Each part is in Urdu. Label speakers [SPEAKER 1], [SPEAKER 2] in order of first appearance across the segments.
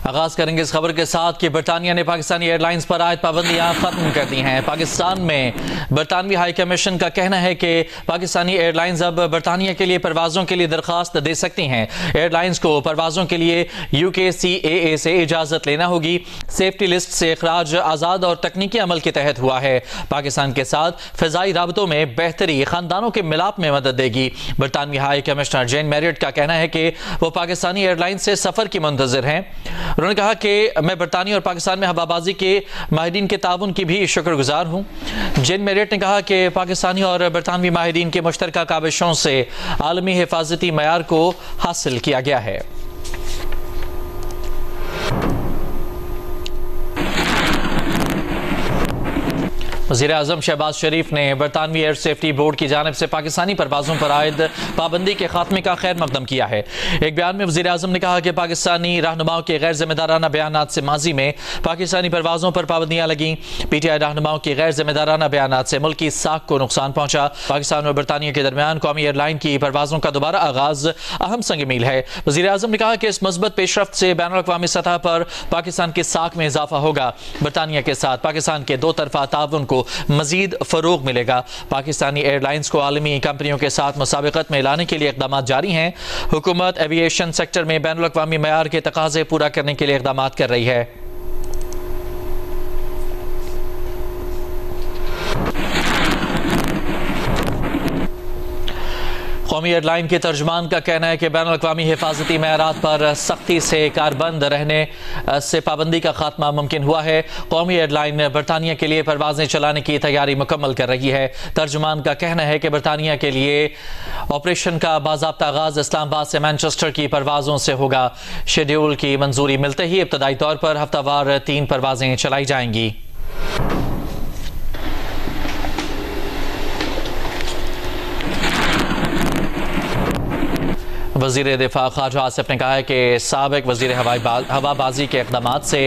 [SPEAKER 1] آغاز کریں گے اس خبر کے ساتھ کہ برطانیہ نے پاکستانی ایئر لائنز پر عائد پابندیاں ختم کر دی ہیں۔ پاکستان میں برطانوی ہائی کمیشن کا کہنا ہے کہ پاکستانی ایئر لائنز اب برطانیہ کے لیے پروازوں کے لیے درخواست دے سکتی ہیں۔ ایئر لائنز کو پروازوں کے لیے UKCAA سے اجازت لینا ہوگی۔ سیفٹی لسٹ سے اخراج آزاد اور تکنیکی عمل کے تحت ہوا ہے۔ پاکستان کے ساتھ فضائی رابطوں میں بہتری خاندانوں کے ملاپ میں مدد دے گی۔ برطانوی ہائی کمشنر جین میریٹ کا کہنا ہے کہ وہ پاکستانی ایئر لائنز سے سفر کی منتظر ہیں۔ انہوں نے کہا کہ میں برطانیہ اور پاکستان میں ہوابازی کے ماہرین کے تعاون کی بھی شکر گزار ہوں۔ جین میریٹ نے کہا کہ پاکستانی اور برطانوی ماہرین کے مشترکہ کاوشوں سے عالمی حفاظتی معیار کو حاصل کیا گیا ہے۔ وزیر اعظم شہباز شریف نے برطانوی ایئر سیفٹی بورڈ کی جانب سے پاکستانی پروازوں پر عائد پابندی کے خاتمے کا خیر مقدم کیا ہے۔ ایک بیان میں وزیر اعظم نے کہا کہ پاکستانی رہنماؤں کے غیر ذمہ دارانہ بیانات سے ماضی میں پاکستانی پروازوں پر پابندیاں لگیں۔ PTI رہنماؤں کے غیر ذمہ دارانہ بیانات سے ملک کی ساکھ کو نقصان پہنچا۔ پاکستان اور برطانیہ کے درمیان قومی ایئر لائن کی پروازوں کا دوبارہ آغاز اہم سنگ میل ہے۔ وزیر اعظم نے کہا کہ اس مثبت پیش رفت سے بین الاقوامی سطح پر پاکستان کی ساکھ میں اضافہ ہوگا۔ برطانیہ کے ساتھ پاکستان کے دو طرفہ تعاون کو مزید فروغ ملے گا۔ پاکستانی ایئر لائنز کو عالمی کمپنیوں کے ساتھ مسابقت میں لانے کے لیے اقدامات جاری ہیں۔ حکومت ایوی ایشن سیکٹر میں بین الاقوامی معیار کے تقاضے پورا کرنے کے لیے اقدامات کر رہی ہے۔ قومی ایئر لائن کے ترجمان کا کہنا ہے کہ بین الاقوامی حفاظتی معیارات پر سختی سے کاربند رہنے سے پابندی کا خاتمہ ممکن ہوا ہے۔ قومی ایئر لائن برطانیہ کے لیے پروازیں چلانے کی تیاری مکمل کر رہی ہے۔ ترجمان کا کہنا ہے کہ برطانیہ کے لیے آپریشن کا باضابطہ آغاز اسلام آباد سے مانچسٹر کی پروازوں سے ہوگا۔ شیڈول کی منظوری ملتے ہی ابتدائی طور پر ہفتہ وار 3 پروازیں چلائی جائیں گی۔ وزیر دفاع خارجہ آصف نے کہا ہے کہ سابق وزیر ہوا بازی کے اقدامات سے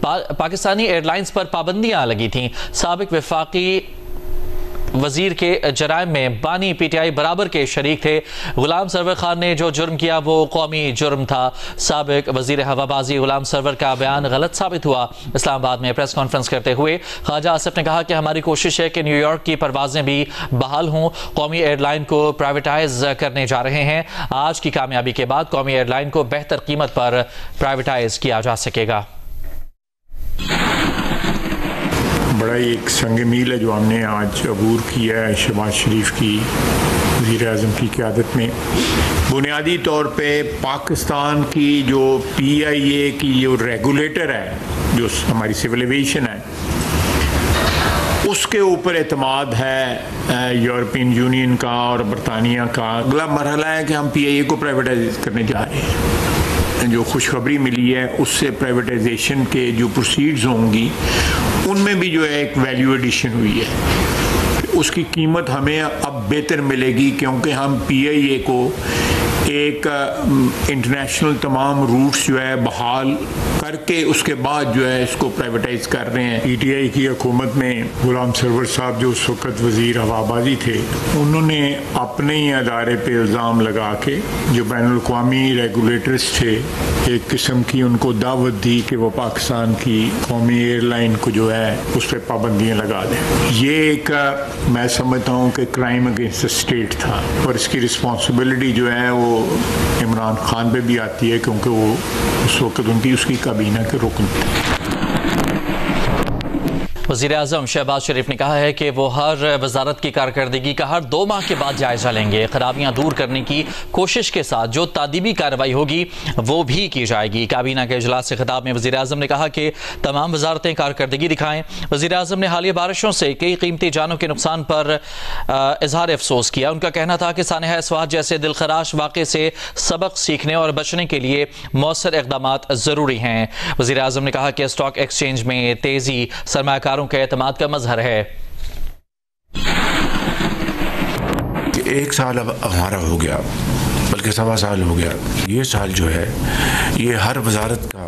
[SPEAKER 1] پاکستانی ایئر لائنز پر پابندیاں لگی تھیں۔ سابق وفاقی وزیر کے جرائم میں بانی PTI برابر کے شریک تھے۔ غلام سرور خان نے جو جرم کیا وہ قومی جرم تھا۔ سابق وزیر ہوا بازی غلام سرور کا بیان غلط ثابت ہوا۔ اسلام آباد میں پریس کانفرنس کرتے ہوئے خواجہ آصف نے کہا کہ ہماری کوشش ہے کہ نیو یارک کی پروازیں بھی بحال ہوں۔ قومی ایئر لائن کو پرائیویٹائز کرنے جا رہے ہیں۔ آج کی کامیابی کے بعد قومی ایئر لائن کو بہتر قیمت پر پرائیویٹائز کیا جا سکے گا۔
[SPEAKER 2] بڑا ایک سنگ میل ہے جو ہم نے آج عبور کیا ہے شہباز شریف کی وزیر اعظم کی قیادت میں۔ بنیادی طور پہ پاکستان کی جو PIA کی جو ریگولیٹر ہے، جو ہماری سول ایویشن ہے، اس کے اوپر اعتماد ہے یورپین یونین کا اور برطانیہ کا۔ اگلا مرحلہ ہے کہ ہم PIA کو پرائیویٹائز کرنے جا رہے ہیں۔ جو خوشخبری ملی ہے اس سے پرائیویٹائزیشن کے جو پروسیڈز ہوں گی ان میں بھی جو ہے ایک ویلیو ایڈیشن ہوئی ہے۔ اس کی قیمت ہمیں اب بہتر ملے گی کیونکہ ہم PIA کو ایک انٹرنیشنل تمام روٹس جو ہے بحال کر کے اس کے بعد جو ہے اس کو پرائیویٹائز کر رہے ہیں۔ PTI کی حکومت میں غلام سرور صاحب جو اس وقت وزیر ہوابازی تھے، انہوں نے اپنے ہی ادارے پہ الزام لگا کے جو بین الاقوامی ریگولیٹرز تھے ایک قسم کی ان کو دعوت دی کہ وہ پاکستان کی قومی ایئر لائن کو جو ہے اس پہ پابندیاں لگا دیں۔ یہ ایک میں سمجھتا ہوں کہ کرائم اگینسٹ اسٹیٹ تھا اور اس کی رسپانسبلٹی جو ہے وہ عمران خان پہ بھی آتی ہے کیونکہ وہ اس وقت ان کی اس کی کابینہ کے رکن تھے۔
[SPEAKER 1] وزیر اعظم شہباز شریف نے کہا ہے کہ وہ ہر وزارت کی کارکردگی کا ہر 2 ماہ کے بعد جائزہ لیں گے۔ خرابیاں دور کرنے کی کوشش کے ساتھ جو تادیبی کارروائی ہوگی وہ بھی کی جائے گی۔ کابینہ کے اجلاس سے خطاب میں وزیر اعظم نے کہا کہ تمام وزارتیں کارکردگی دکھائیں۔ وزیر اعظم نے حالیہ بارشوں سے کئی قیمتی جانوں کے نقصان پر اظہار افسوس کیا۔ ان کا کہنا تھا کہ سانحہ اسوات جیسے دلخراش واقعے سے سبق سیکھنے اور بچنے کے لیے مؤثر اقدامات ضروری ہیں۔ وزیر اعظم نے کہا کہ اسٹاک ایکسچینج میں تیزی سرمایہ کاروں کے اعتماد کا مظہر ہے۔
[SPEAKER 3] 1 سال اب ہمارا ہو گیا، بلکہ 1.25 سال ہو گیا۔ یہ سال جو ہے یہ ہر وزارت کا،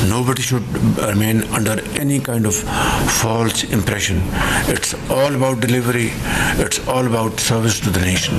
[SPEAKER 3] Nobody should remain under any kind of false impression. It's all about delivery. It's all about service to the nation.